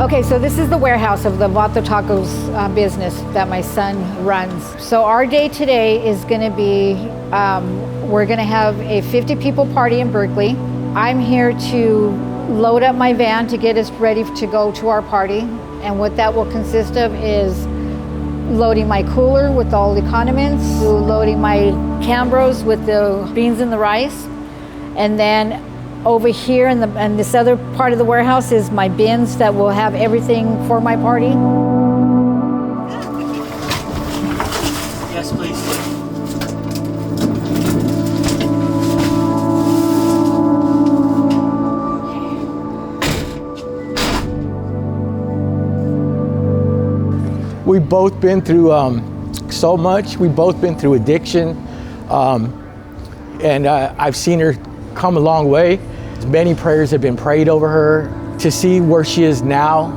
Okay, so this is the warehouse of the Vato Tacos business that my son runs. So our day today is gonna be, we're gonna have a 50 people party in Berkeley. I'm here to load up my van to get us ready to go to our party. And what that will consist of is loading my cooler with all the condiments, loading my Cambros with the beans and the rice, and then over here in this other part of the warehouse is my bins that will have everything for my party. Yes, please. We've both been through so much. We've both been through addiction. And I've seen her come a long way. Many prayers have been prayed over her. To see where she is now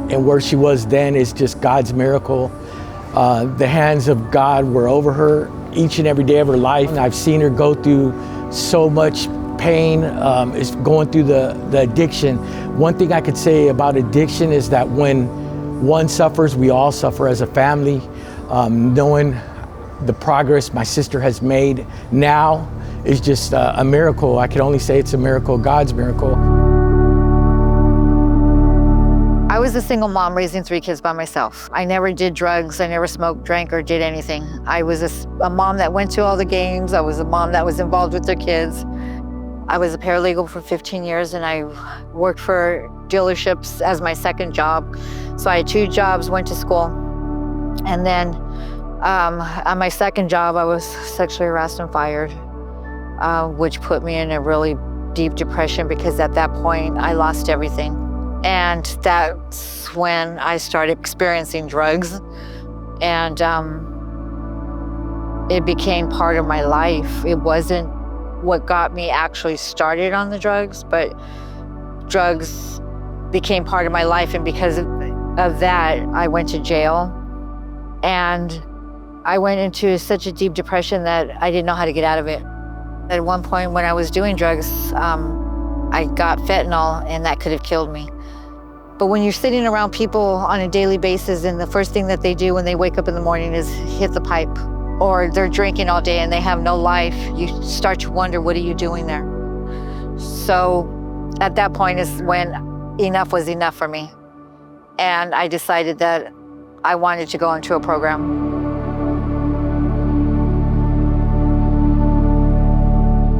and where she was then is just God's miracle. The hands of God were over her each and every day of her life. And I've seen her go through so much pain, is going through the addiction. One thing I could say about addiction is that when one suffers, we all suffer as a family. Knowing the progress my sister has made now is just a miracle. I can only say it's a miracle, God's miracle. I was a single mom raising 3 kids by myself. I never did drugs, I never smoked, drank, or did anything. I was a mom that went to all the games. I was a mom that was involved with their kids. I was a paralegal for 15 years and I worked for dealerships as my second job. So I had 2 jobs, went to school. And then on my second job, I was sexually harassed and fired. Which put me in a really deep depression because at that point I lost everything. And that's when I started experiencing drugs. And it became part of my life. It wasn't what got me actually started on the drugs, but drugs became part of my life. And because of that, I went to jail. And I went into such a deep depression that I didn't know how to get out of it. At one point when I was doing drugs, I got fentanyl and that could have killed me. But when you're sitting around people on a daily basis and the first thing that they do when they wake up in the morning is hit the pipe, or they're drinking all day and they have no life, you start to wonder, what are you doing there? So at that point is when enough was enough for me. And I decided that I wanted to go into a program.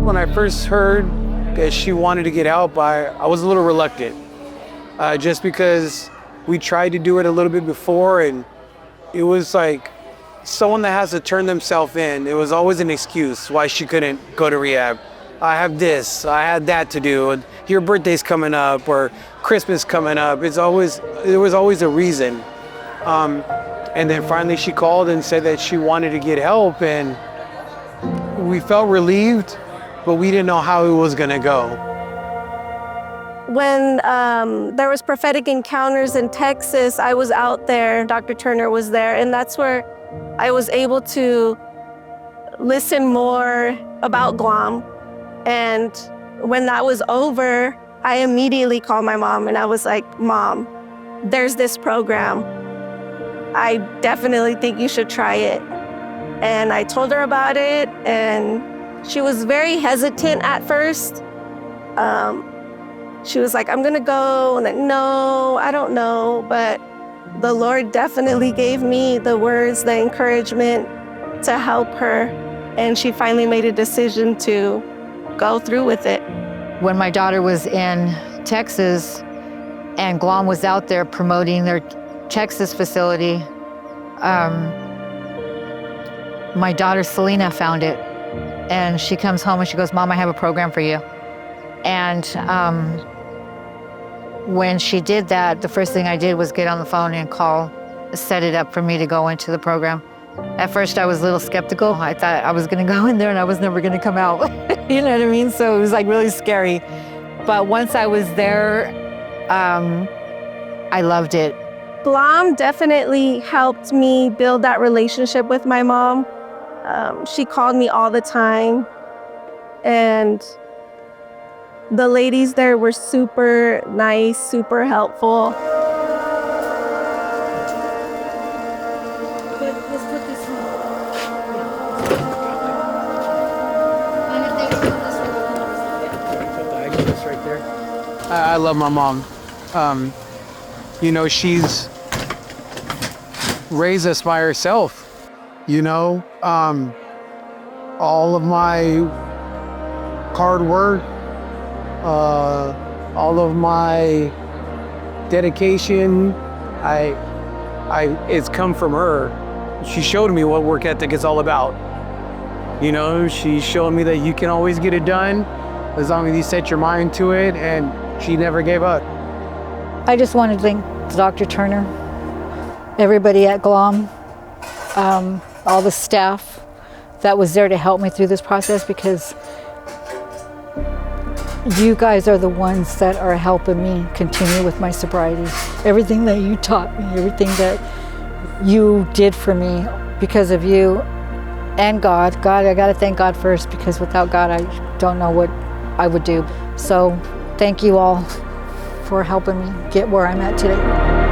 When I first heard that she wanted to get help, I was a little reluctant. Just because we tried to do it a little bit before and it was like someone that has to turn themselves in. It was always an excuse why she couldn't go to rehab. I have this, I had that to do, and your birthday's coming up or Christmas coming up. There was always a reason. And then finally she called and said that she wanted to get help, and we felt relieved, but we didn't know how it was gonna go. When there was prophetic encounters in Texas, I was out there, Dr. Turner was there, and that's where I was able to listen more about GLOM. And when that was over, I immediately called my mom and I was like, Mom, there's this program. I definitely think you should try it. And I told her about it, and she was very hesitant at first. She was like, I'm gonna go, and then, no, I don't know. But the Lord definitely gave me the words, the encouragement to help her. And she finally made a decision to go through with it. When my daughter was in Texas and GLOM was out there promoting their Texas facility, my daughter Selena found it. And she comes home and she goes, Mom, I have a program for you. And when she did that, the first thing I did was get on the phone and set it up for me to go into the program. At first I was a little skeptical. I thought I was gonna go in there and I was never gonna come out. You know what I mean? So it was like really scary. But once I was there, I loved it. GLOM definitely helped me build that relationship with my mom. She called me all the time, and the ladies there were super nice, super helpful. I love my mom. You know, she's raised us by herself. You know, all of my hard work, all of my dedication, it's come from her. She showed me what work ethic is all about. You know, she showed me that you can always get it done as long as you set your mind to it, and she never gave up. I just want to thank Dr. Turner, everybody at GLOM, all the staff that was there to help me through this process, because you guys are the ones that are helping me continue with my sobriety. Everything that you taught me, everything that you did for me, because of you and God. God, I got to thank God first, because without God, I don't know what I would do. So thank you all for helping me get where I'm at today.